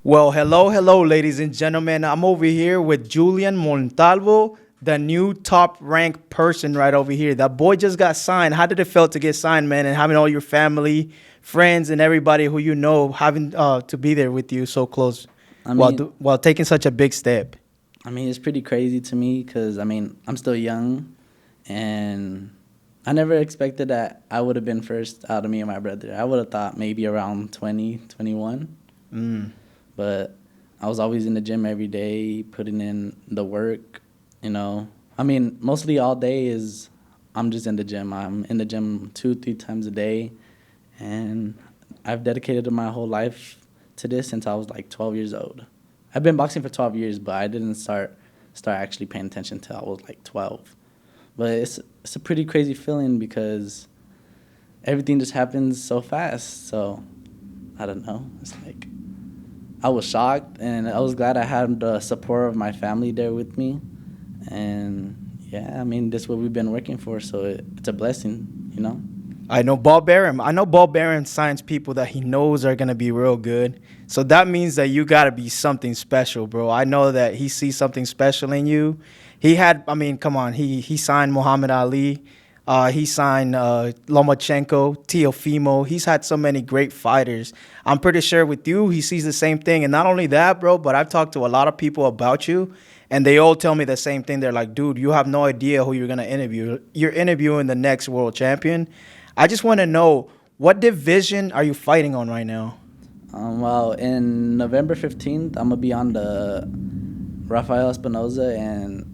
Well, hello, ladies and gentlemen. I'm over here with Julian Montalvo, the new top-ranked person right over here. That boy just got signed. How did it feel to get signed, man? And having all your family, friends, and everybody who you know having to be there with you so close, I while mean, while taking such a big step. it's pretty crazy to me because I'm still young, and I never expected that I would have been first out of me and my brother. I would have thought maybe around 20, 21, Mm. but I was always in the gym every day, putting in the work. You know, mostly all day is I'm just in the gym. I'm in the gym 2, 3 times a day, and I've dedicated my whole life to this since I was like 12 years old. I've been boxing for 12 years, but I didn't start actually paying attention till I was like 12. But it's a pretty crazy feeling because everything just happens so fast. So I don't know. It's like I was shocked, and I was glad I had the support of my family there with me. And yeah, that's what we've been working for. So it's a blessing, you know. I know Ball Barron signs people that he knows are gonna be real good. So that means that you gotta be something special, bro. I know that he sees something special in you. Come on, he signed Muhammad Ali. He signed Lomachenko, Teofimo. He's had so many great fighters. I'm pretty sure with you, he sees the same thing. And not only that, bro, but I've talked to a lot of people about you, and they all tell me the same thing. They're like, dude, you have no idea who you're gonna interview. You're interviewing the next world champion. I just want to know, what division are you fighting on right now? Well, in November 15th, I'm going to be on the Rafael Espinoza and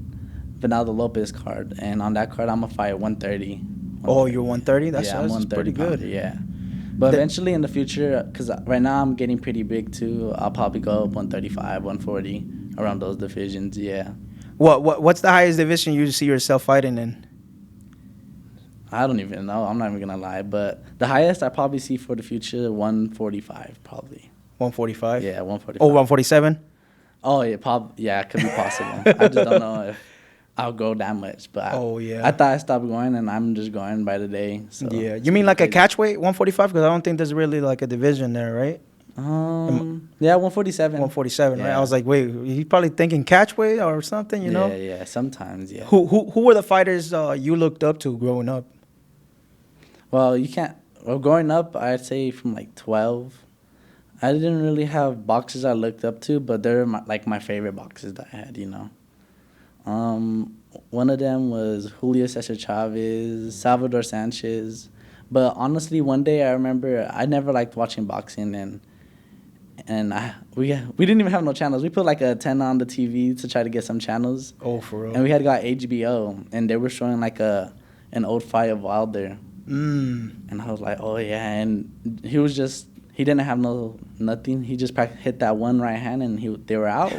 Venaldo Lopez card. And on that card, I'm going to fight 130. Oh, you're 130? Yeah, I'm That's 130 pretty good. pounder, yeah. But The- eventually in the future, because right now I'm getting pretty big too, I'll probably go up 135, 140, around those divisions, yeah. what's the highest division you see yourself fighting in? I don't even know. I'm not even going to lie. But the highest I probably see for the future, 145, probably. 145? Yeah, Oh, 145. 147? Oh yeah, yeah, it could be possible. I just don't know if I'll go that much. But Oh, I yeah. thought I stopped going, and I'm just going by the day. So Yeah. it's You mean pretty like a crazy. catch weight, 145? Because I don't think there's really like a division there, right? Yeah, 147. 147, right? I Yeah, was like, wait, he's probably thinking catch weight or something, you know? yeah. Sometimes, yeah. Who were the fighters you looked up to growing up? Well, you can't. Well, growing up, I'd say from like 12. I didn't really have boxers I looked up to, but they're my favorite boxers that I had. One of them was Julio Cesar Chavez, Salvador Sanchez. But honestly, one day I remember I never liked watching boxing, we didn't even have no channels. We put like a 10 on the TV to try to get some channels, Oh, for real? and we had got HBO, and they were showing like an old fight of Wilder, Mm. and I was like, oh yeah, and he didn't have nothing. He just hit that one right hand, and they were out.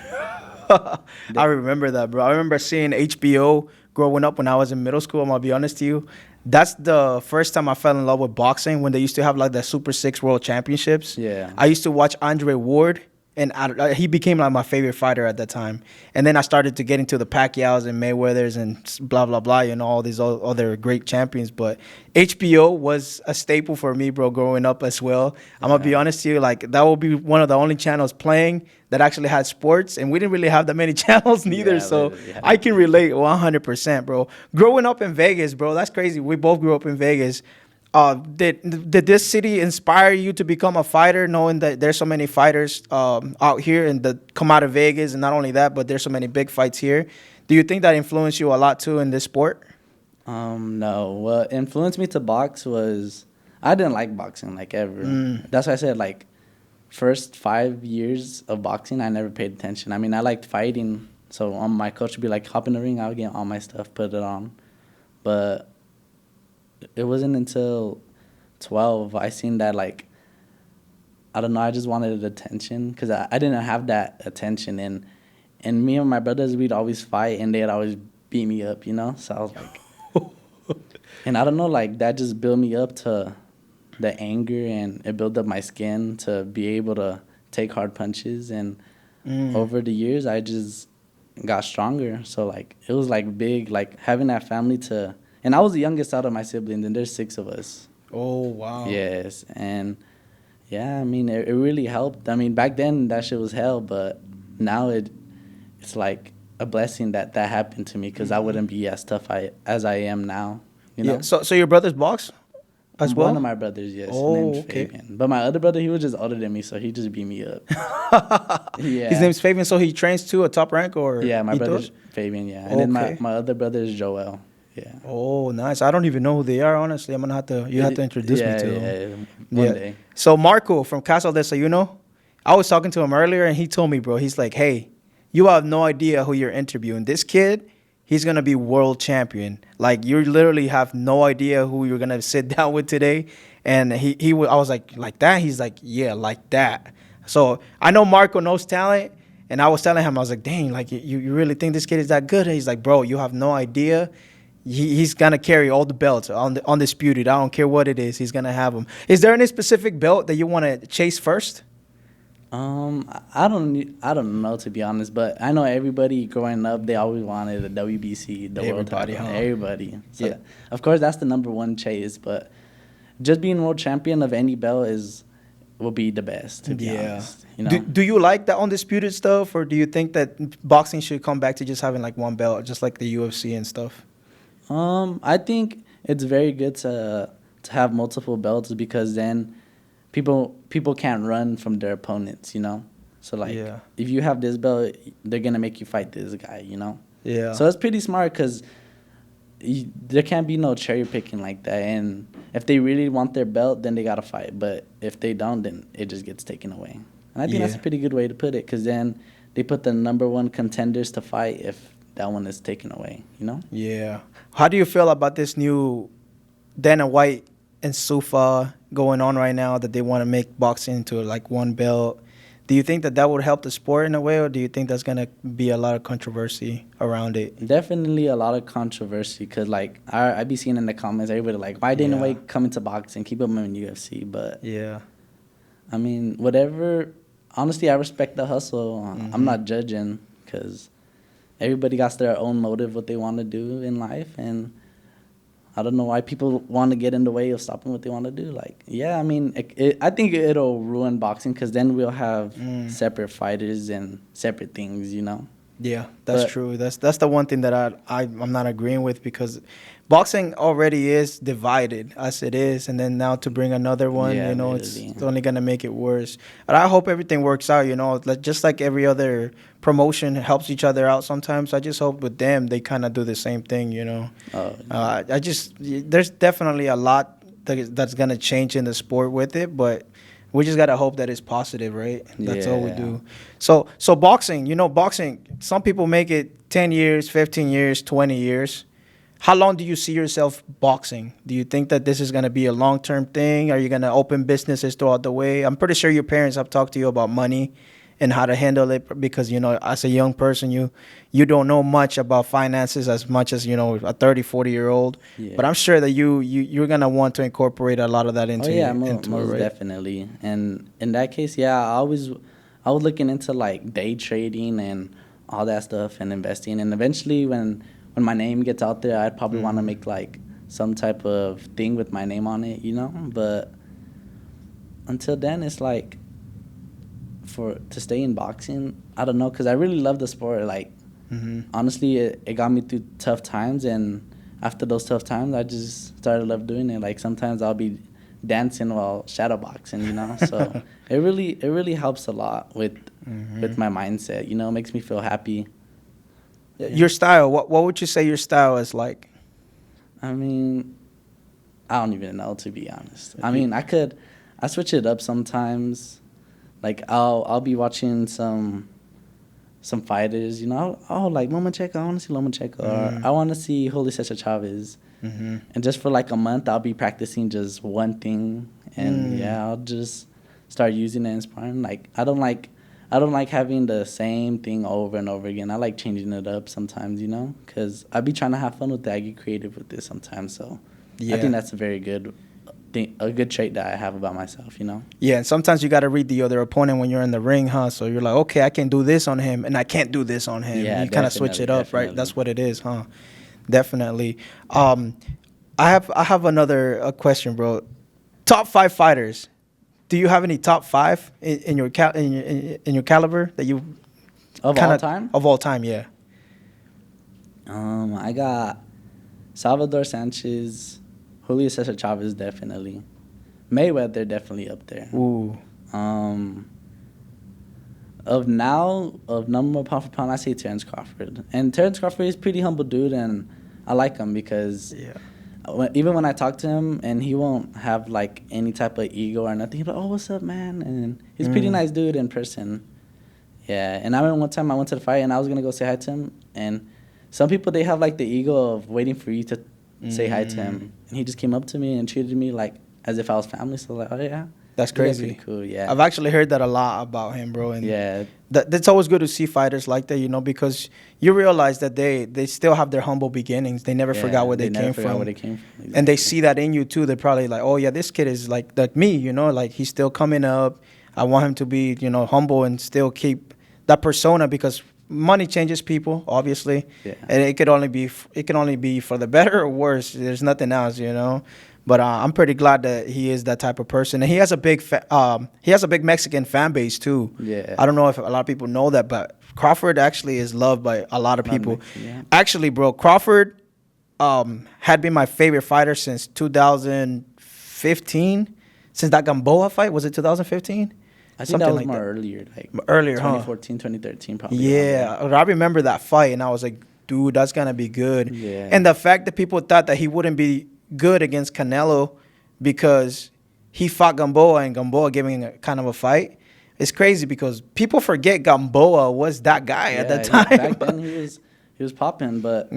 I remember that, bro. I remember seeing HBO growing up when I was in middle school. I'm gonna be honest to you. That's the first time I fell in love with boxing, when they used to have like the Super Six World Championships. Yeah. I used to watch Andre Ward, and he became like my favorite fighter at that time. And then I started to get into the Pacquiaos and Mayweathers and blah blah blah, all these other great champions. But HBO was a staple for me, bro, growing up as well. I'm gonna be honest to you, like that will be one of the only channels playing that actually had sports, and we didn't really have that many channels neither. Yeah, So literally, yeah. I can relate 100%, bro. Growing up in Vegas, bro, that's crazy. We both grew up in Vegas. Did this city inspire you to become a fighter, knowing that there's so many fighters out here and that come out of Vegas, and not only that, but there's so many big fights here? Do you think that influenced you a lot too in this sport? No. What influenced me to box was I didn't like boxing like ever. That's why I said like first 5 years of boxing I never paid attention. I liked fighting, so my coach would be like, hop in the ring, I would get all my stuff, put it on. But it wasn't until 12 I seen that, like, I don't know, I just wanted attention because I didn't have that attention, and me and my brothers, we'd always fight and they'd always beat me up, so I was like, and I don't know, like that just built me up to the anger, and it built up my skin to be able to take hard punches, and over the years I just got stronger. So like it was like big, like having that family to, and I was the youngest out of my siblings, and there's 6 of us. Oh, wow. Yes, and Yeah, I mean, it really helped. I mean, back then that shit was hell, but now it's like a blessing that that happened to me because I wouldn't be as tough as I am now. You Yeah. know, So your brother's box as one of well? my brothers, yes, his name's Oh, okay. Fabian, but my other brother, he was just older than me, so he just beat me up. His Yeah, name's Fabian, so he trains too, a top rank, or yeah, my he brother's does? Fabian, yeah, and then Okay. my other brother is Joel. Yeah, Oh, nice. I don't even know who they are, honestly. I'm gonna have to. You have to introduce me yeah, to them. yeah. One Yeah. day. So Marco from Castle Desayuno, I was talking to him earlier, and he told me, bro, he's like, hey, you have no idea who you're interviewing. This kid, he's gonna be world champion. Like you literally have no idea who you're gonna sit down with today. And I was like that. He's like, yeah, like that. So I know Marco knows talent. And I was telling him, I was like, dang, like you really think this kid is that good? And he's like, bro, you have no idea. He's gonna carry all the belts on the undisputed. I don't care what it is. He's gonna have them. Is there any specific belt that you want to chase first? I don't know to be honest, but I know everybody growing up they always wanted the WBC, the world Everybody, title. huh? Everybody. So Yeah. of course that's the number one chase, but just being world champion of any belt will be the best to be honest. You know. Do you like the undisputed stuff, or do you think that boxing should come back to just having like one belt, just like the UFC and stuff? I think it's very good to have multiple belts because then people can't run from their opponents, you know. So like Yeah. if you have this belt, they're gonna make you fight this guy, you know. Yeah. So it's pretty smart because there can't be no cherry picking like that. And if they really want their belt, then they gotta fight. But if they don't, then it just gets taken away. And I think that's a Yeah. pretty good way to put it because then they put the number one contenders to fight if that one is taken away, you know. Yeah. How do you feel about this new Dana White and Sufa going on right now that they want to make boxing into like one belt? Do you think that that would help the sport in a way, or do you think that's gonna be a lot of controversy around it? Definitely a lot of controversy because, like, I be seeing in the comments, everybody like, why didn't Yeah. White come into boxing, keep him in UFC? But, Yeah. I mean, whatever. Honestly, I respect the hustle. I'm not judging because everybody got their own motive, what they want to do in life. And I don't know why people want to get in the way of stopping what they want to do. Like, yeah, I mean, I think it'll ruin boxing because then we'll have separate fighters and separate things, you know? Yeah, that's But- true. That's the one thing that I'm not agreeing with, because boxing already is divided as it is, and then now to bring another one, Yeah, it's literally. only gonna make it worse. But I hope everything works out. Just like every other promotion helps each other out. Sometimes I just hope with them they kind of do the same thing. Oh, There's definitely a lot that's gonna change in the sport with it, but we just gotta hope that it's positive, right? That's all we Yeah. do. So boxing, boxing. Some people make it 10 years, 15 years, 20 years. How long do you see yourself boxing? Do you think that this is gonna be a long-term thing? Are you gonna open businesses throughout the way? I'm pretty sure your parents have talked to you about money and how to handle it, because as a young person you don't know much about finances as much as a 30, 40-year-old. Yeah. But I'm sure that you're gonna want to incorporate a lot of that into Oh yeah, into most it, right? definitely. And in that case, yeah, I was looking into like day trading and all that stuff and investing. And eventually, when my name gets out there, I'd probably want to make like some type of thing with my name on it, you know. But until then, it's like to stay in boxing, I don't know, because I really love the sport. Like honestly, it got me through tough times, and after those tough times, I just started love doing it. Like sometimes I'll be dancing while shadow boxing, you know. So it really helps a lot with my mindset. You know, it makes me feel happy. Your style, what would you say your style is like? I mean, I don't even know, to be honest. I mean, I switch it up sometimes. Like I'll be watching some fighters, you know. Oh, like Lomachenko, I want to see Lomachenko, or I want to see Julio Cesar Chavez. And just for like a month, I'll be practicing just one thing, and yeah, I'll just start using it and sparring. Like I don't like having the same thing over and over again. I like changing it up sometimes, you know, because I be trying to have fun with it. I get creative with this sometimes, so I think that's a very good thing, a good trait that I have about myself, you know. Yeah, and sometimes you got to read the other opponent when you're in the ring, huh? So you're like, okay, I can do this on him, and I can't do this on him. Yeah, You kind of switch it up, right? definitely. That's what it is, huh? Definitely. I have another question, bro. Top 5 fighters. do you have any top 5 in your in your caliber that you Of all time? of all time? Yeah. I got Salvador Sanchez, Julio Cesar Chavez definitely, Mayweather definitely up there. Ooh. Of now, of number one pound for pound, I say Terrence Crawford. And Terrence Crawford is a pretty humble dude, and I like him because even when I talk to him, and he won't have like any type of ego or nothing, he's like, "Oh, what's up, man?" And he's a pretty nice dude in person. Yeah, and I remember one time I went to the fight, and I was gonna go say hi to him, and some people, they have like the ego of waiting for you to say hi to him, and he just came up to me and treated me like as if I was family. So like, oh yeah. That's crazy. Pretty cool, yeah. I've actually heard that a lot about him, bro. And yeah, that's always good to see fighters like that, you know, because you realize that they still have their humble beginnings. They never forgot where they came from. Exactly. And they see that in you too. They're probably like, oh yeah, this kid is like me, you know, like he's still coming up. I want him to be, you know, humble and still keep that persona, because money changes people, obviously. Yeah. And it can only be for the better or worse. There's nothing else, you know. But I'm pretty glad that he is that type of person, and he has a big Mexican fan base too. Yeah, I don't know if a lot of people know that, but Crawford actually is loved by a lot of people. Yeah. Actually, bro, Crawford had been my favorite fighter since 2015, since that Gamboa fight. Was it 2015? I think that was more earlier, like earlier, 2014, 2013, probably. Yeah, I remember that fight, and I was like, dude, that's gonna be good. Yeah. And the fact that people thought that he wouldn't be good against Canelo because he fought Gamboa and Gamboa giving a kind of a fight, it's crazy because people forget Gamboa was that guy at that time. Back then he was popping, but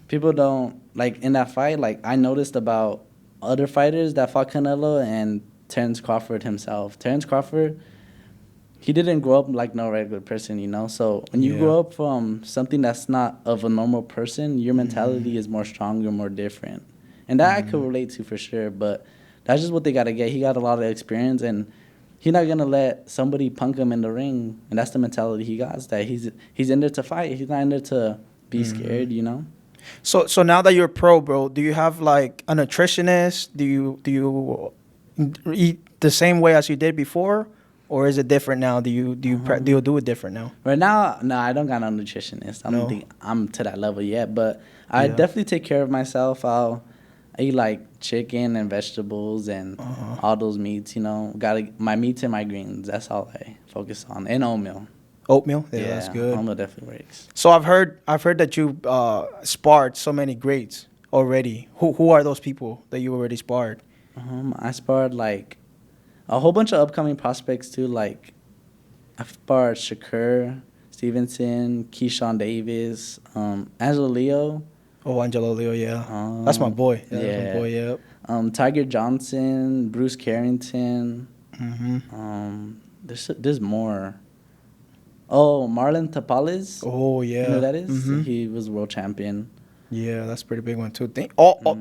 people don't, like, in that fight, like, I noticed about other fighters that fought Canelo and Terrence Crawford himself. Terrence Crawford, he didn't grow up like no regular person, you know? So when you grow up from something that's not of a normal person, your mentality is more stronger, more different. And that I could relate to for sure, but that's just what they got to get. He got a lot of experience, and he's not going to let somebody punk him in the ring. And that's the mentality he got, is that he's in there to fight. He's not in there to be scared, you know? So now that you're a pro, bro, do you have like a nutritionist? Do you eat the same way as you did before? Or is it different now? Do you do it different now? Right now, no, I don't got no nutritionist. I don't think I'm to that level yet, but I definitely take care of myself. I eat like chicken and vegetables and all those meats, you know. Got my meats and my greens. That's all I focus on. And oatmeal. Oatmeal? Yeah, that's good. Oatmeal definitely works. So I've heard that you sparred so many greats already. Who are those people that you already sparred? I sparred like a whole bunch of upcoming prospects too. Like I sparred Shakur Stevenson, Keyshawn Davis, Angelo Leo. Oh, Angelo Leo, yeah. That's my boy. Yeah, that's my boy, yep. Tiger Johnson, Bruce Carrington. There's more. Oh, Marlon Tapales. Oh, yeah. You know who that is? He was world champion. Yeah, that's a pretty big one, too.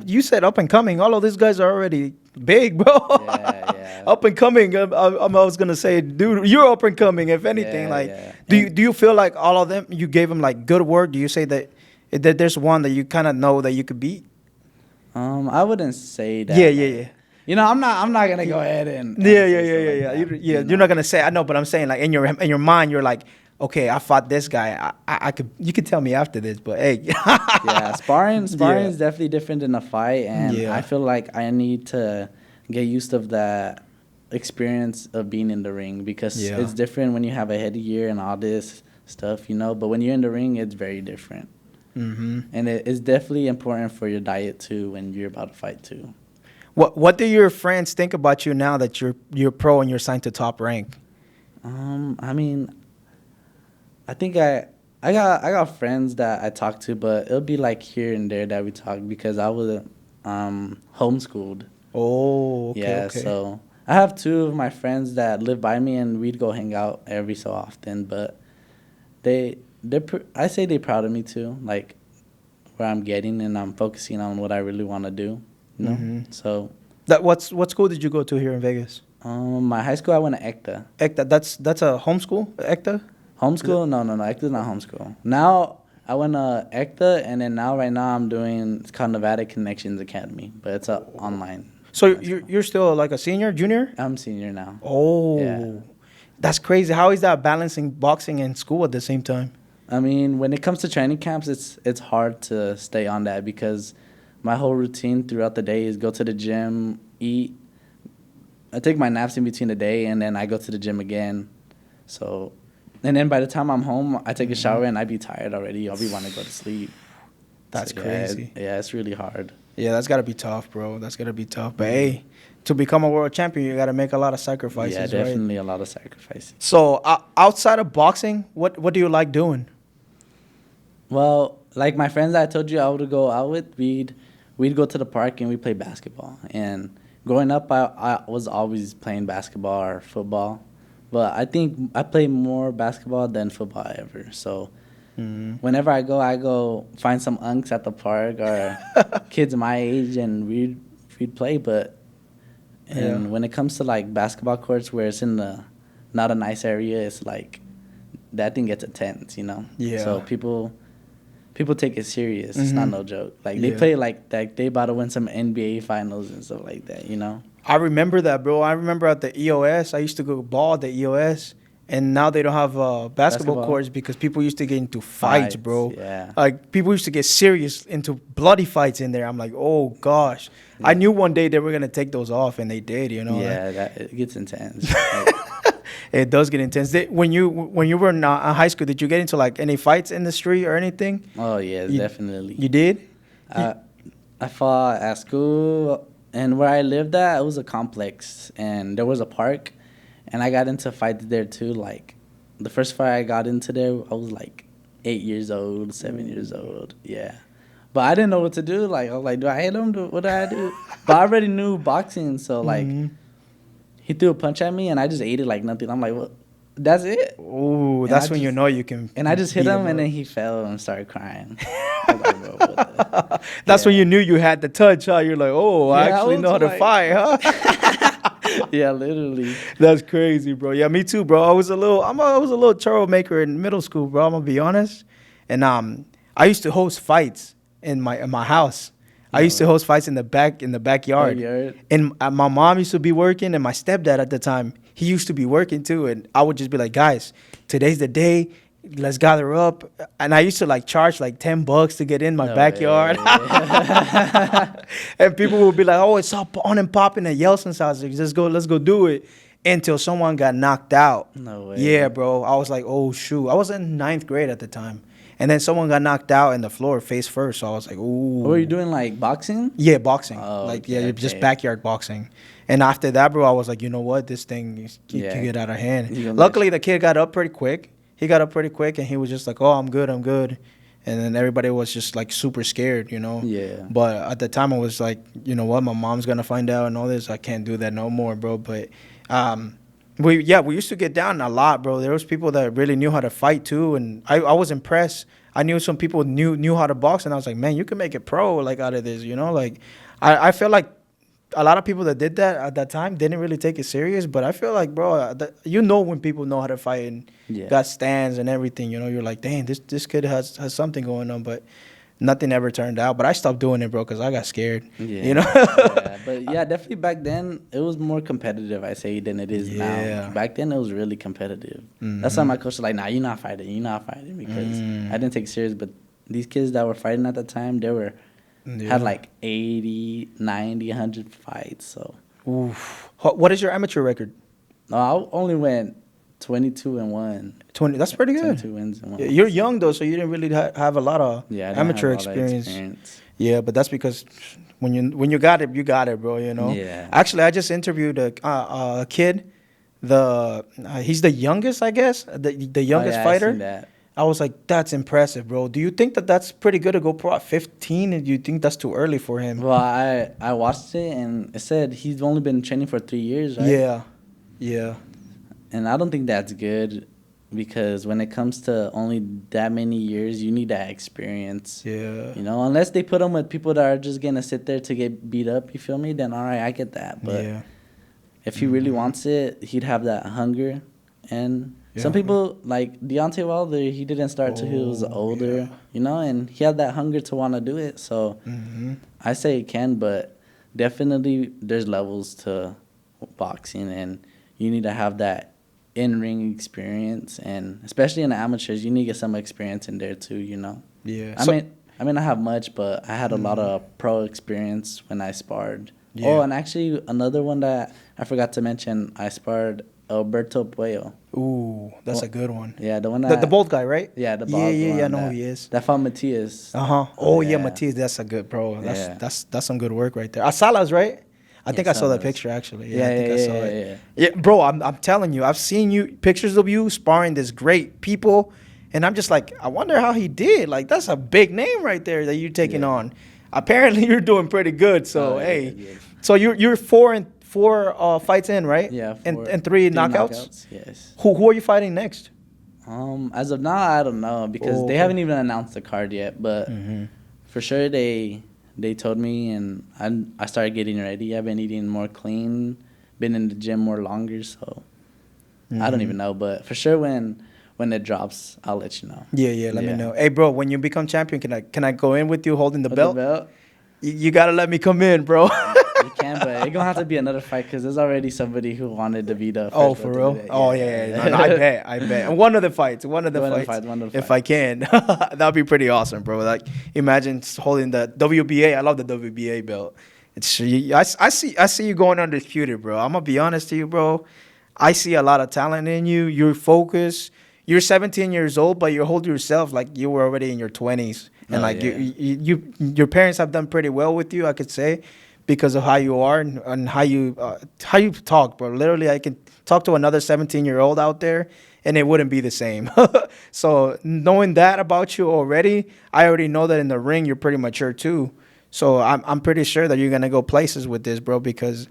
You said up and coming. All of these guys are already big, bro. Yeah. Up and coming. I was going to say, dude, you're up and coming, if anything. Do you feel like all of them, you gave them, like, good work? Do you say that there's one that you kind of know that you could beat? I wouldn't say that. Yeah. You know, I'm not gonna go ahead and Yeah. You're not gonna say. I know, but I'm saying like in your mind, you're like, okay, I fought this guy. I could. You could tell me after this, but hey. Yeah, sparring is definitely different than a fight, and I feel like I need to get used to that experience of being in the ring, because it's different when you have a headgear and all this stuff, you know. But when you're in the ring, it's very different. And it's definitely important for your diet too when you're about to fight too. What do your friends think about you now that you're pro and you're signed to Top Rank? I mean, I think I got friends that I talk to, but it'll be like here and there that we talk, because I was homeschooled. Oh, okay. Yeah, okay. So I have two of my friends that live by me, and we'd go hang out every so often. But I say they're proud of me too, like where I'm getting, and I'm focusing on what I really want to do. You know? So what school did you go to here in Vegas? My high school, I went to ECTA. ECTA, that's a homeschool, ECTA? Homeschool? No. ECTA's not homeschool. Now I went to ECTA, and then right now I'm doing, it's called Nevada Connections Academy, but it's online. So you're still like a senior, junior? I'm senior now. Oh, Yeah. that's crazy. How is that balancing boxing and school at the same time? I mean, when it comes to training camps, it's hard to stay on that because my whole routine throughout the day is go to the gym, eat. I take my naps in between the day, and then I go to the gym again. So, and then by the time I'm home, I take a shower and I be tired already. I'll be wanting to go to sleep. That's So, crazy. Yeah, it's really hard. Yeah, that's gotta be tough, bro. That's gotta be tough. But hey, to become a world champion, you gotta make a lot of sacrifices, Yeah, right? definitely a lot of sacrifices. So outside of boxing, what do you like doing? Well, like my friends that I told you I would go out with, we'd go to the park and we play basketball. And growing up, I was always playing basketball or football, but I think I play more basketball than football ever. So whenever I go find some unks at the park or kids my age, and we'd play. But when it comes to like basketball courts where it's in the not a nice area, it's like that thing gets intense, you know. Yeah. So people take it serious. It's not no joke. Like they Yeah. play like they about to win some NBA finals and stuff like that, you know. I remember that, bro. I remember at the EOS, I used to go ball at the EOS, and now they don't have basketball courts because people used to get into fights, bro. Yeah. Like people used to get serious into bloody fights in there. I'm like, oh gosh. I knew one day they were gonna take those off, and they did. You know. Yeah, that it gets intense. Like, It does get intense. When you were in high school, did you get into like any fights in the street or anything? oh yeah, definitely. You did? I fought at school, and where I lived at, it was a complex, and there was a park, and I got into fights there too. Like, the first fight I got into there, I was like 8 years old, 7 years old. Yeah. But I didn't know what to do. Like, I was like, do I hit him? What do I do? But I already knew boxing, so, like, he threw a punch at me, and I just ate it like nothing. I'm like, what? That's it? Ooh, And that's I when you just- know you can. And I just hit beat him, and up. then he fell and started crying. I was like, bro, what the? That's when Yeah. you knew you had the touch, huh? You're like, oh, I Yeah, I actually was know how to like- fight, huh? Yeah, literally. That's crazy, bro. Yeah, me too, bro. I was a little troublemaker in middle school, bro. I'm gonna be honest. And I used to host fights in my house. I used to host fights in the backyard. Backyard. And my mom used to be working, and my stepdad at the time, he used to be working too. And I would just be like, guys, today's the day. Let's gather up. And I used to like charge like $10 to get in my No backyard. way. And people would be like, oh, it's all on and popping at Yelson's house. Like, let's go do it. Until someone got knocked out. No way. Yeah, bro. I was like, oh, shoot. I was in 9th grade at the time. And then someone got knocked out in the floor face first. So I was like, ooh. What were you doing, like boxing? Yeah, boxing. Oh, like, okay, yeah, just okay. backyard boxing. And after that, bro, I was like, you know what? This thing Yeah. can get out of hand. You gonna Luckily, the kid got up pretty quick. He got up pretty quick, and he was just like, oh, I'm good. And then everybody was just like super scared, you know? Yeah. But at the time, I was like, you know what? My mom's going to find out and all this. I can't do that no more, bro. But we used to get down a lot, bro. There was people that really knew how to fight too. And I was impressed. I knew some people knew how to box, and I was like, man, you can make it pro like out of this, you know? Like I feel like a lot of people that did that at that time didn't really take it serious, but I feel like, bro, you know when people know how to fight and Yeah. got stands and everything, you know, you're like, dang, this kid has something going on, but nothing ever turned out. But I stopped doing it, bro, because I got scared, Yeah. you know? Yeah, but yeah, definitely back then it was more competitive, I say, than it is Yeah. now. Back then it was really competitive. That's why my coach was like, nah, you're not fighting, because I didn't take it serious. But these kids that were fighting at the time, they were had like 80, 90, 100 fights. So Oof. What is your amateur record? no, I only went 22-1. 20. That's pretty good. 22 wins and 1. You're young though, so you didn't really have a lot of Yeah, I didn't amateur have all that experience. Yeah, but that's because when you got it, bro. You know. Yeah. Actually, I just interviewed a kid. He's the youngest, I guess. The youngest I fighter. seen that. I was like, that's impressive, bro. Do you think that's pretty good to go pro at 15? And do you think that's too early for him? Well, I watched it and it said he's only been training for 3 years, right? Yeah. Yeah. And I don't think that's good because when it comes to only that many years, you need that experience. Yeah. You know, unless they put him with people that are just going to sit there to get beat up, you feel me? Then, all right, I get that. But Yeah. if he really wants it, he'd have that hunger. And some Yeah. people, like Deontay Wilder, he didn't start till he was older, yeah. you know, and he had that hunger to want to do it. So Mm-hmm. I say he can, but definitely there's levels to boxing, and you need to have that in-ring experience, and especially in the amateurs, you need to get some experience in there too, you know. Yeah. I mean, I have much, but I had a lot of pro experience when I sparred. Yeah. Oh, and actually, another one that I forgot to mention, I sparred Alberto Puello. Ooh, that's a good one. Yeah, the one The that. bald guy, right? Yeah, the Yeah, bald yeah, one. yeah. I know who he is. That fought Matias. Oh yeah, Yeah. Matias, that's a good bro. Yeah. That's some good work right there. Asalas, right? I think I saw the Salas. picture actually. Yeah, I think yeah, I saw yeah, it. Yeah, bro, I'm telling you, I've seen you pictures of you sparring this great people, and I'm just like, I wonder how he did. Like that's a big name right there that you're taking Yeah. on. Apparently, you're doing pretty good. So Oh, yeah, hey, yeah. so you're four fights in, right? Yeah, and three knockouts. Yes. Who are you fighting next? As of now, I don't know because Oh, they okay. haven't even announced the card yet. But for sure, they told me, and I started getting ready. I've been eating more clean, been in the gym more longer, so I don't even know. But for sure, when it drops, I'll let you know. Yeah, let me know. Hey, bro, when you become champion, can I go in with you holding the With belt? the belt, You gotta let me come in, bro. you can, but it's gonna have to be another fight because there's already somebody who wanted to be the first. Oh, for real? today. Oh, yeah. No, I bet. And one of the fights, One of the if I fights. can, that'd be pretty awesome, bro. Like, imagine holding the WBA. I love the WBA belt. I see you going undisputed, bro. I'm gonna be honest to you, bro. I see a lot of talent in you. You're focused. You're 17 years old, but you hold yourself like you were already in your 20s, and Oh, like yeah. your parents have done pretty well with you, I could say, because of how you are and how you talk, bro. Literally, I can talk to another 17-year-old out there, and it wouldn't be the same. So knowing that about you already, I already know that in the ring you're pretty mature too. So I'm pretty sure that you're gonna go places with this, bro, because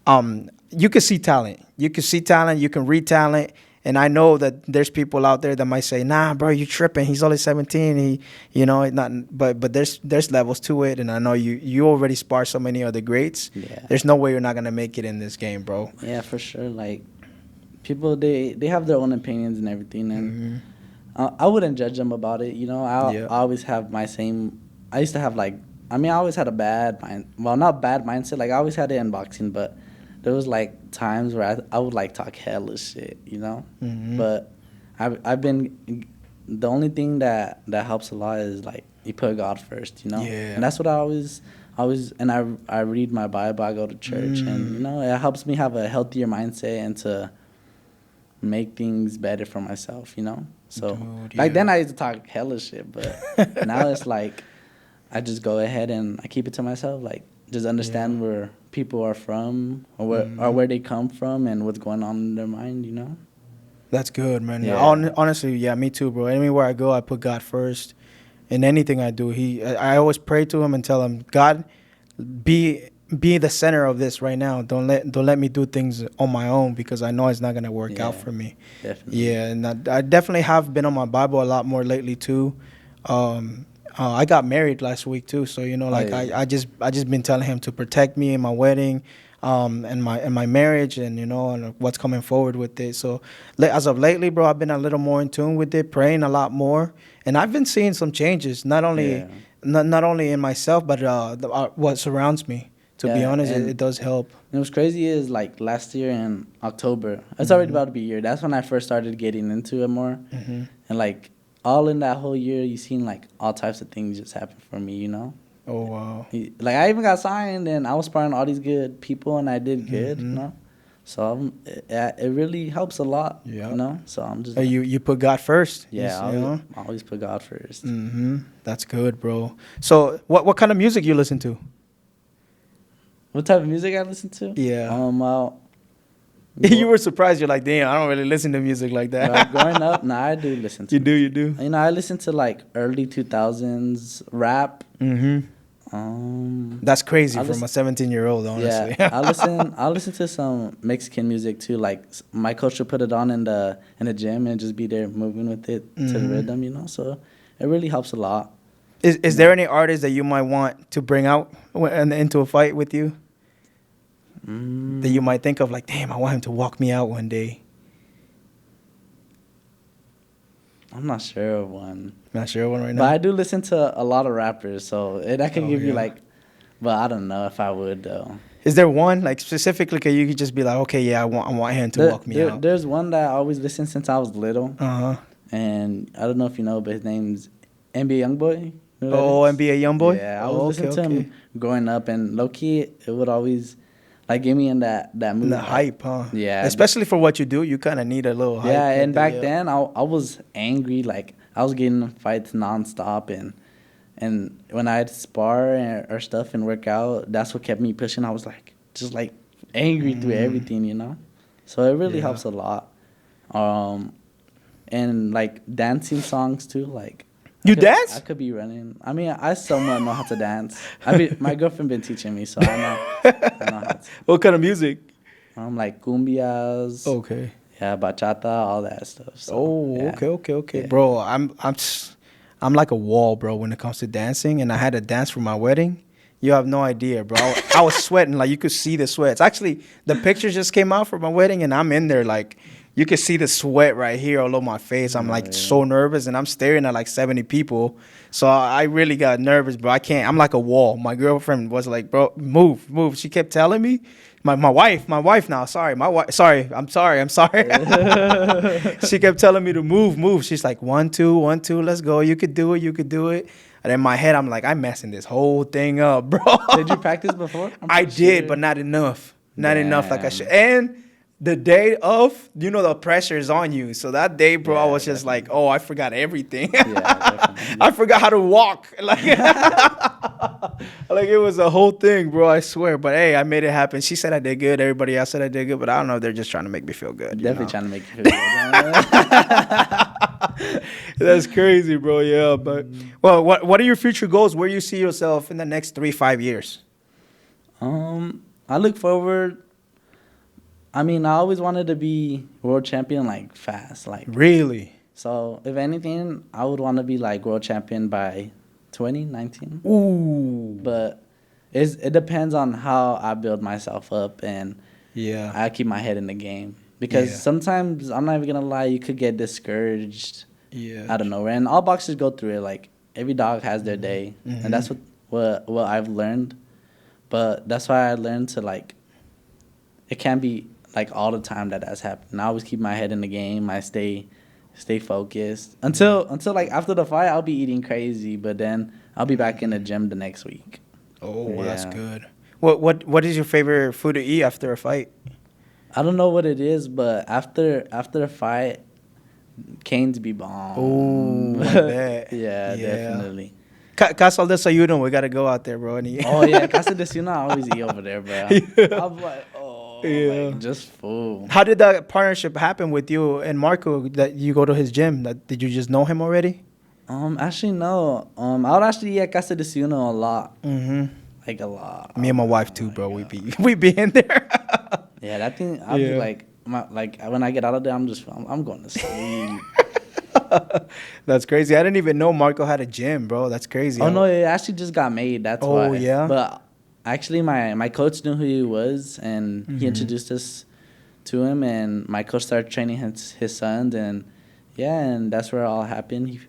you can see talent. You can see talent. You can read talent. And I know that there's people out there that might say, "Nah, bro, you tripping. He's only 17. Not." But there's levels to it. And I know you already spar so many other greats. Yeah. There's no way you're not gonna make it in this game, bro. Yeah, for sure. Like people, they have their own opinions and everything, and I wouldn't judge them about it. You know, Yeah. I always have my same. I used to have like, I mean, I always had a bad mind. Well, not bad mindset. Like I always had it in boxing, but there was like times where I would like talk hella shit. You know, but I've been. The only thing that helps a lot is like you put God first. You know, Yeah. and that's what I always. And I read my Bible, I go to church, and you know it helps me have a healthier mindset and to make things better for myself, you know. So Dude, back yeah. then I used to talk hella shit, but now it's like I just go ahead and I keep it to myself, like just understand where people are from or where they come from and what's going on in their mind, you know. That's good, man. Yeah. Honestly, yeah, me too, bro. Anywhere I go, I put God first. In anything I do, I always pray to him and tell him, God, be the center of this right now. Don't let me do things on my own because I know it's not gonna work out Yeah, for me. definitely. Yeah, and I definitely have been on my Bible a lot more lately too. I got married last week too, so like yeah. I just been telling him to protect me in my wedding, and my marriage, and and what's coming forward with it. So as of lately, bro, I've been a little more in tune with it, praying a lot more, and I've been seeing some changes. Not only Yeah. not only in myself, but what surrounds me. To be Yeah, honest, and it does help. and what's crazy is like last year in October, it's already about to be a year. That's when I first started getting into it more, and like all in that whole year, you seen like all types of things just happen for me, you know. Oh wow. Like I even got signed, and I was sparring all these good people, and I did good, you know. So it really helps a lot, Yeah. you know. So I'm just You put God first. yeah, You I always put God first. That's good, bro. So what kind of music you listen to? What type of music I listen to? Yeah. Well, You were surprised. You're like, damn, I don't really listen to music like that. growing up, nah, I do listen to. You do. You know, I listen to like early 2000s rap. That's crazy I from listen- a 17-year-old, honestly. Yeah, I listen to some Mexican music too. Like my coach would put it on in the gym and just be there moving with it to the rhythm, you know. So it really helps a lot. Is there any artist that you might want to bring out into a fight with you? That you might think of like, damn, I want him to walk me out one day. I'm not sure of one, Not sure of one right but now. I do listen to a lot of rappers, so I can give you yeah. like But I don't know if I would though. Is there one like specifically? Cause you could just be like, okay, yeah, I want him to walk me out. There's one that I always listen since I was little, Uh huh. and I don't know if you know, but his name's NBA YoungBoy. You know who that Oh, is? NBA YoungBoy. Yeah, I was Oh, okay, listening to okay. him growing up, and low key, it would always like get me in that mood. The like, hype, huh? Yeah, Especially for what you do, you kind of need a little hype. yeah, and back yeah. then I was angry, like I was getting in fights nonstop, and when I'd spar or stuff and work out, that's what kept me pushing. I was like just like angry through everything, you know. So it really Yeah. helps a lot. And like dancing songs too, like You I dance? could be running. I mean, I somewhat know how to dance. My girlfriend been teaching me, so I know how to. What kind of music? Like cumbias, Okay. yeah, bachata, all that stuff. So, Oh, yeah. okay, Yeah. bro. I'm like a wall, bro, when it comes to dancing, and I had to dance for my wedding. You have no idea, bro. I was sweating, like you could see the sweats. Actually, the pictures just came out for my wedding, and I'm in there, like you could see the sweat right here all over my face. I'm like so nervous, and I'm staring at like 70 people. So I really got nervous, bro. I can't. I'm like a wall. My girlfriend was like, bro, move, move. She kept telling me. My wife now. Sorry, my wife. Sorry, I'm sorry. She kept telling me to move. She's like 1, 2, 1, 2. Let's go. You could do it. You could do it. And in my head, I'm like, I'm messing this whole thing up, bro. Did you practice before? I did, but not enough. Not enough like I Damn. should. And the day of, the pressure is on you. So that day, bro, I Yeah, was just like, oh, I forgot everything. Yeah, definitely. I forgot how to walk. Like, like it was a whole thing, bro. I swear. But hey, I made it happen. She said I did good. Everybody else said I did good. But I don't know if they're just trying to make me feel good. Definitely trying to make you feel good. That's crazy, bro. Yeah, but well, what are your future goals? Where you see yourself in the next 3-5 years? I look forward. I mean, I always wanted to be world champion like fast, like. Really? So if anything, I would want to be like world champion by 2019. Ooh. But it depends on how I build myself up and Yeah. I keep my head in the game. Because Yeah. sometimes, I'm not even going to lie, you could get discouraged Yeah. out of nowhere. And all boxers go through it. Like, every dog has their day. Mhm. And that's what I've learned. But that's why I learned to, like, it can't be, like, all the time that's happening. I always keep my head in the game. I stay focused. Until like, after the fight, I'll be eating crazy. But then I'll be back in the gym the next week. Oh, well, that's Yeah. good. What is your favorite food to eat after a fight? I don't know what it is, but after a fight, canes be bomb. Oh, I bet. Yeah, Yeah. definitely. Casal Desayuno, we gotta go out there, bro. And eat. Oh yeah, Casa de Ciudad, I always eat over there, bro. Yeah. I'm like, Yeah. like just full. How did that partnership happen with you and Marco? That you go to his gym? Did you just know him already? Actually no. I would actually eat at Casa de Ciudad a lot, Mm-hmm. like a lot. Me and my wife too, bro. We be in there. Yeah, that thing. I'll be Yeah. like when I get out of there, I'm going to sleep. That's crazy. I didn't even know Marco had a gym, bro. That's crazy. Oh no, it actually just got made. That's Oh, why. yeah? But actually, my coach knew who he was, and Mm-hmm. he introduced us to him. And my coach started training his sons, and yeah, and that's where it all happened.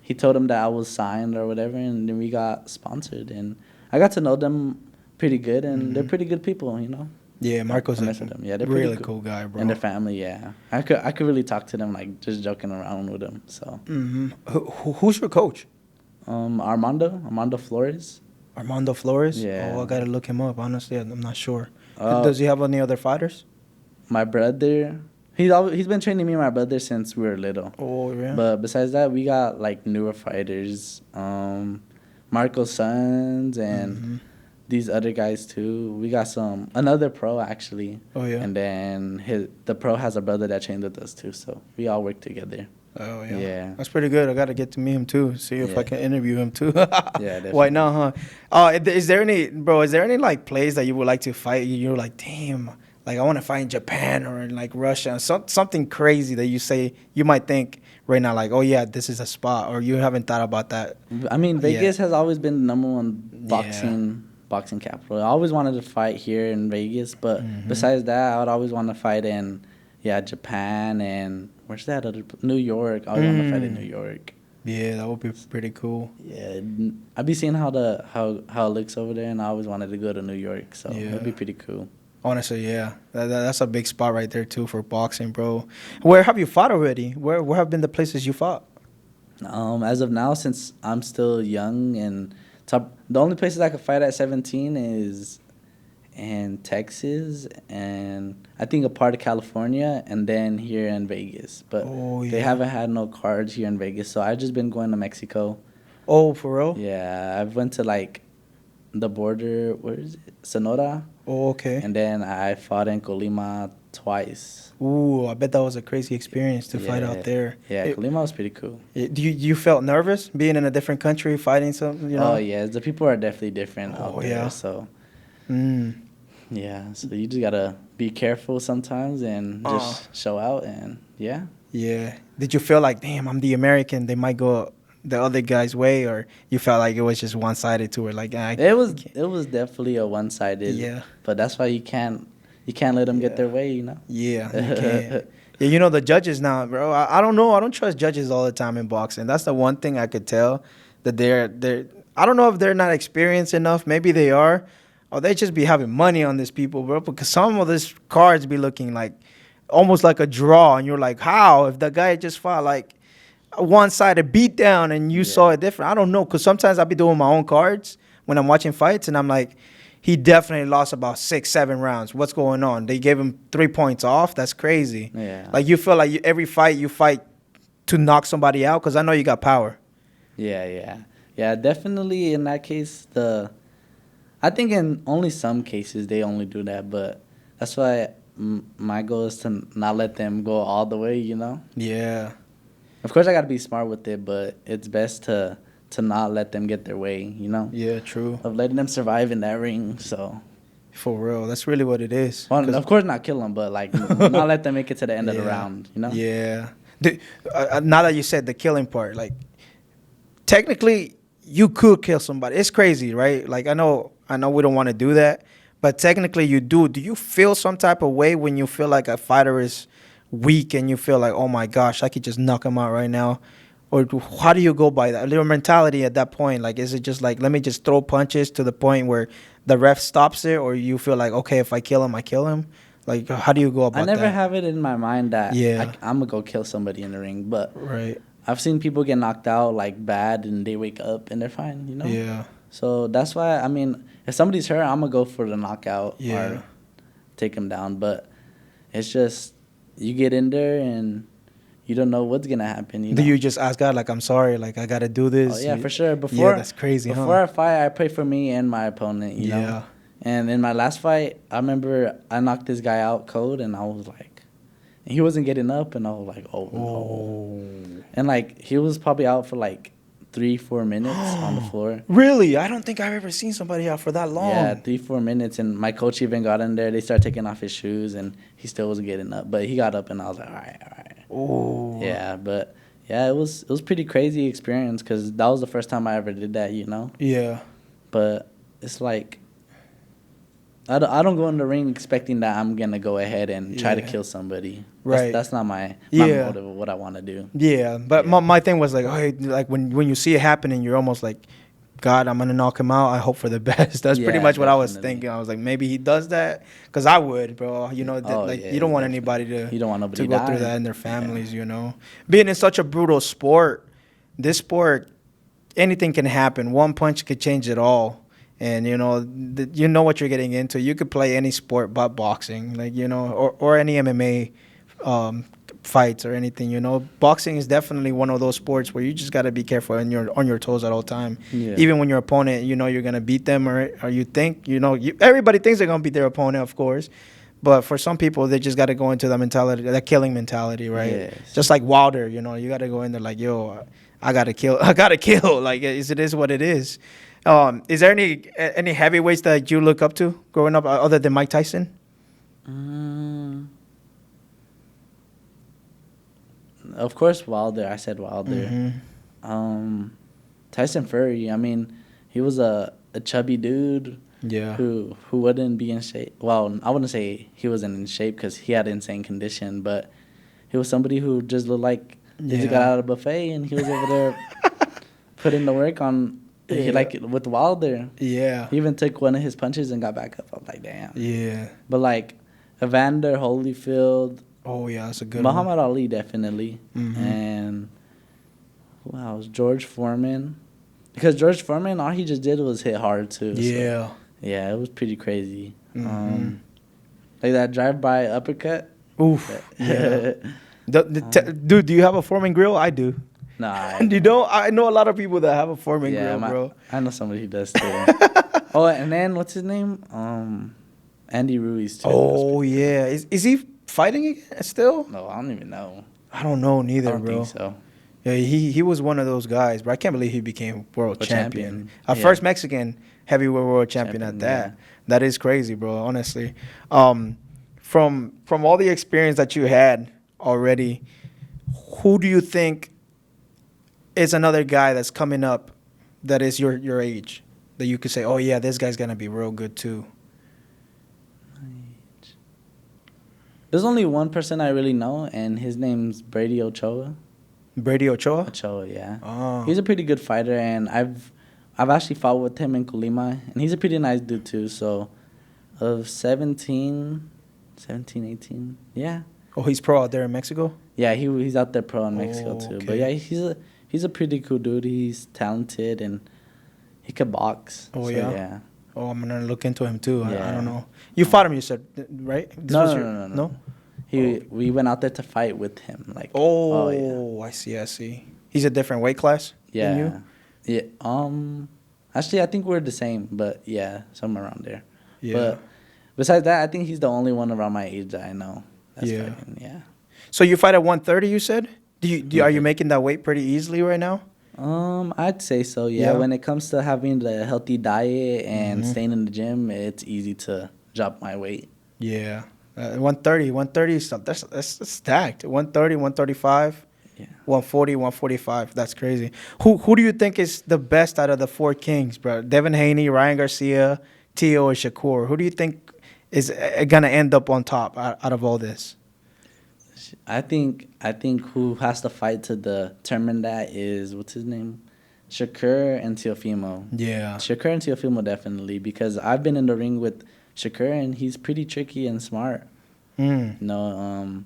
He told him that I was signed or whatever, and then we got sponsored, and I got to know them pretty good, and they're pretty good people, you know. Yeah, Marco's I a mess with them. Yeah, they're pretty really good. cool guy, bro. And their family, yeah. I could really talk to them, like just joking around with them. So Mm-hmm. Who's your coach? Armando Flores. Armando Flores? Yeah. Oh, I gotta look him up. Honestly, I'm not sure. Uh, Does he have any other fighters? My brother, he's been training me and my brother since we were little. Oh, yeah. But besides that, we got like newer fighters, Marco's sons and these other guys too. We got another pro actually. Oh, yeah. And then the pro has a brother that trained with us too, so we all work together. Oh, yeah. Yeah. That's pretty good. I got to get to meet him, too. See if I Yeah. can interview him, too. definitely. Why not, huh? Is there any, like, place that you would like to fight? You're like, damn, like, I want to fight in Japan or in, like, Russia. Something crazy that you might think right now, like, oh, yeah, this is a spot. Or you haven't thought about that. I mean, Yeah. Vegas has always been the number one boxing capital. I always wanted to fight here in Vegas, but besides that, I would always want to fight in Japan and where's that other New York. I always want to fight in New York. Yeah, that would be pretty cool. Yeah, I be seeing how it looks over there, and I always wanted to go to New York, so it'd be Yeah. pretty cool. Honestly, yeah, that's a big spot right there too for boxing, bro. Where have you fought already? Where have been the places you fought? As of now, since I'm still young and the only places I could fight at 17 is in Texas and I think a part of California and then here in Vegas. But Oh they yeah. haven't had no cards here in Vegas, so I've just been going to Mexico. Oh, for real? Yeah, I've went to like the border. Where is it? Sonora, Oh, okay. and then I fought in Colima twice. Ooh, I bet that was a crazy experience to fight out Yeah, there. yeah, Colima was pretty cool. Do you felt nervous being in a different country fighting something? You know? Oh yeah, the people are definitely different Oh out there. yeah. So Mm. yeah, so you just gotta be careful sometimes and just show out and yeah. Yeah. Did you feel like, damn, I'm the American? They might go the other guy's way, or you felt like it was just one sided to it? Like, It was definitely a one sided. Yeah. But that's why you can't let them get their way, you know. Yeah, you can't. Yeah, you know the judges now, bro. I don't know. I don't trust judges all the time in boxing. That's the one thing I could tell that they're. I don't know if they're not experienced enough. Maybe they are, or they just be having money on these people, bro. Because some of these cards be looking like almost like a draw, and you're like, how? If the guy just fought like a one-sided beatdown and you saw it different, I don't know. Because sometimes I be doing my own cards when I'm watching fights, and I'm like, he definitely lost about 6-7 rounds. What's going on? They gave him 3 points off. That's crazy. Yeah. Like you feel like every fight you fight to knock somebody out, because I know you got power. Yeah. Definitely in that case, I think in only some cases they only do that, but that's why my goal is to not let them go all the way, you know? Yeah. Of course, I got to be smart with it, but it's best to not let them get their way, you know? Yeah, true. Of letting them survive in that ring, so. For real. That's really what it is. Well, of course, not kill them, but, like, not let them make it to the end of the round, you know? Yeah. Now that you said the killing part, like, technically, you could kill somebody. It's crazy, right? Like, I know we don't want to do that, but technically you do. Do you feel some type of way when you feel like a fighter is weak and you feel like, oh my gosh, I could just knock him out right now? Or how do you go by that? Your mentality at that point, like, is it just like, let me just throw punches to the point where the ref stops it? Or you feel like, okay, if I kill him, I kill him? Like, how do you go about that? I never have it in my mind that Yeah. I'm going to go kill somebody in the ring, but Right. I've seen people get knocked out, like, bad, and they wake up and they're fine, you know? Yeah. So that's why, I mean, if somebody's hurt, I'm going to go for the knockout Yeah. or take him down. But it's just, you get in there and you don't know what's going to happen. You know? Do you just ask God, like, I'm sorry, like, I got to do this? Oh, yeah, for sure. Before, yeah, that's crazy, Before I fight, I pray for me and my opponent, you know? Yeah. And in my last fight, I remember I knocked this guy out cold, and I was like, and he wasn't getting up, and I was like, oh, no. And, like, he was probably out for, like, 3-4 minutes on the floor. Really? I don't think I've ever seen somebody out for that long. Yeah, 3-4 minutes, and my coach even got in there. They started taking off his shoes, and he still wasn't getting up. But he got up, and I was like, all right. Oh. Yeah, but, yeah, it was pretty crazy experience because that was the first time I ever did that, you know? Yeah. But it's like, I don't go in the ring expecting that I'm going to go ahead and try to kill somebody. Right. That's not my motive of what I want to do. Yeah, but my thing was like, hey, like when you see it happening, you're almost like, God, I'm gonna knock him out. I hope for the best. That's pretty much what I was thinking. I was like, maybe he does that, because I would, bro. You know, you don't want anybody to you don't want nobody to go die. through that in their families. You know, being in such a brutal sport, this sport, anything can happen. One punch could change it all. And, you know what you're getting into. You could play any sport but boxing, like, you know, or any MMA fights or anything, you know. Boxing is definitely one of those sports where you just got to be careful and you're on your toes at all time. Yeah. Even when your opponent, you know, you're going to beat them or you think, you know, everybody thinks they're going to beat their opponent, of course. But for some people, they just got to go into that mentality, that killing mentality, right? Yes. Just like Wilder, you know, you got to go in there like, yo, I got to kill. Like, it is what it is. Is there any heavyweights that you look up to growing up other than Mike Tyson? Of course, Wilder. I said Wilder. Mm-hmm. Tyson Fury. I mean, he was a chubby dude. Yeah. Who wouldn't be in shape. Well, I wouldn't say he wasn't in shape because he had insane condition, but he was somebody who just looked like he just got out of a buffet and he was over there put in the work on, Yeah. like with Wilder. Yeah. He even took one of his punches and got back up. I'm like, damn. Yeah. But like Evander Holyfield, Oh yeah, that's a good one. Muhammad Ali definitely, Mhm. and who else? George Foreman. Because George Foreman, all he just did was hit hard too. So, Yeah. yeah, it was pretty crazy. Mhm. Like that drive-by uppercut. Oof. Yeah. Dude, do you have a Foreman grill? I do. Nah. You don't? I know a lot of people that have a Foreman Yeah, grill, bro. I know somebody who does too. Oh, and then what's his name? Andy Ruiz too. Oh yeah, is he fighting again still? No, I don't even know. I don't know I neither, don't bro. think so. Yeah, he was one of those guys, but I can't believe he became world champion. Our Yeah. first Mexican heavyweight world champion at that. Yeah. That is crazy, bro. Honestly, from all the experience that you had already, who do you think is another guy that's coming up that is your age that you could say, oh yeah, this guy's gonna be real good too? There's only one person I really know, and his name's Brady Ochoa. Brady Ochoa. Ochoa, yeah. Oh, He's a pretty good fighter, and I've actually fought with him in Colima, and he's a pretty nice dude too. So, of 17, 18, yeah. oh, he's pro out there in Mexico. Yeah, he's out there pro in Mexico Oh, too. okay. But yeah, he's a pretty cool dude. He's talented and he could box. Oh, So, yeah? yeah. Oh, I'm gonna look into him too. I Yeah. don't know. You fought him, you said, right? This was No. We went out there to fight with him. Like. Oh, Yeah. I see. He's a different weight class Yeah. than you? Yeah. Actually, I think we're the same, but yeah, somewhere around there. Yeah. But besides that, I think he's the only one around my age that I know. That's Yeah. fighting. Yeah. So you fight at 130, you said? Are you Okay. making that weight pretty easily right now? I'd say so. Yeah. Yeah. When it comes to having the healthy diet and Mhm. staying in the gym, it's easy to drop my weight. Yeah. 130 is that's stacked. 130, 135, Yeah. 140, 145. That's crazy. Who do you think is the best out of the four kings, bro? Devin Haney, Ryan Garcia, Tio, or Shakur? Who do you think is gonna end up on top out of all this? I think who has to fight to determine that is what's his name, Shakur and Teofimo. Yeah. Shakur and Teofimo definitely, because I've been in the ring with Shakur and he's pretty tricky and smart. Mm. You know,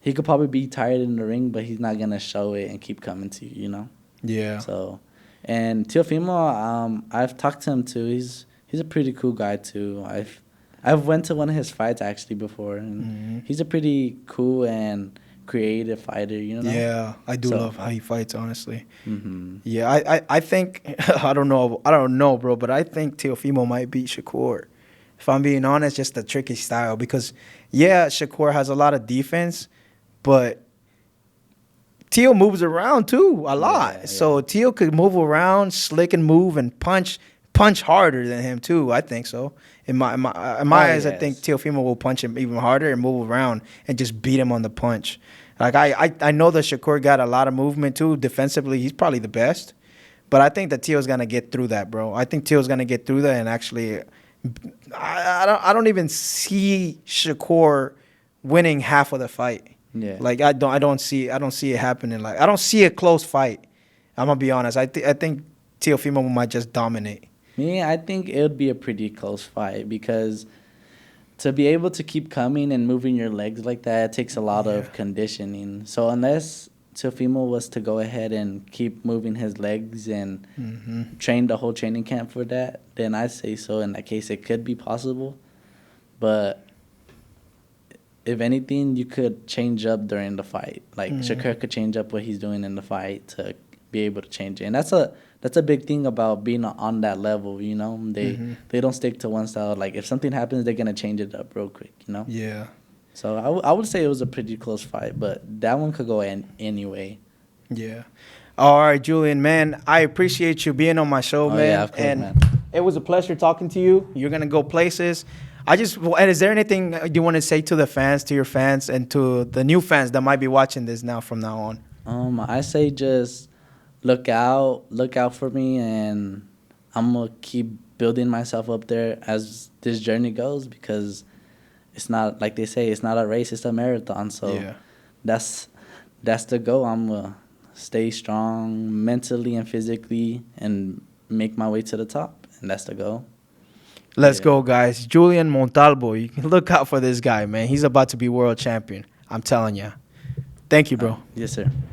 he could probably be tired in the ring, but he's not gonna show it and keep coming to you. You know. Yeah. So, and Teofimo, I've talked to him too. He's a pretty cool guy too. I've went to one of his fights actually before, and he's a pretty cool and creative fighter. You know. Yeah, I do So- love how he fights, honestly. Mm-hmm. Yeah, I think I don't know, bro, but I think Teofimo might beat Shakur. If I'm being honest, just the tricky style because yeah, Shakur has a lot of defense, but Teo moves around too a lot. Yeah. So Teo could move around, slick and move and punch harder than him too. I think so. In my eyes, I think yes. Teofimo will punch him even harder and move around and just beat him on the punch. Like I know that Shakur got a lot of movement too. Defensively, he's probably the best. But I think that Teo's gonna get through that, bro. I think Teo's gonna get through that and actually I don't even see Shakur winning half of the fight. Yeah. Like I don't see it happening. Like I don't see a close fight. I'm gonna be honest. I think Teofimo might just dominate. Me, I think it would be a pretty close fight because to be able to keep coming and moving your legs like that, it takes a lot of conditioning. So unless Teofimo was to go ahead and keep moving his legs and train the whole training camp for that, then I'd say so. In that case, it could be possible. But if anything, you could change up during the fight. Like Shakur could change up what he's doing in the fight to be able to change it. And that's a big thing about being on that level, you know? They don't stick to one style. Like, if something happens, they're going to change it up real quick, you know? Yeah. So I would say it was a pretty close fight, but that one could go anyway. Yeah. All right, Julian, man, I appreciate you being on my show, man. Yeah, of course, and man. it was a pleasure talking to you. You're going to go places. And is there anything you want to say to the fans, to your fans, and to the new fans that might be watching this now from now on? I say just look out for me, and I'm going to keep building myself up there as this journey goes, because it's not, like they say, it's not a race, it's a marathon. So Yeah. that's the goal. I'm going to stay strong mentally and physically and make my way to the top. And that's the goal. Let's Yeah. go, guys. Julian Montalvo. You can look out for this guy, man. He's about to be world champion. I'm telling you. Thank you, bro. Yes, sir.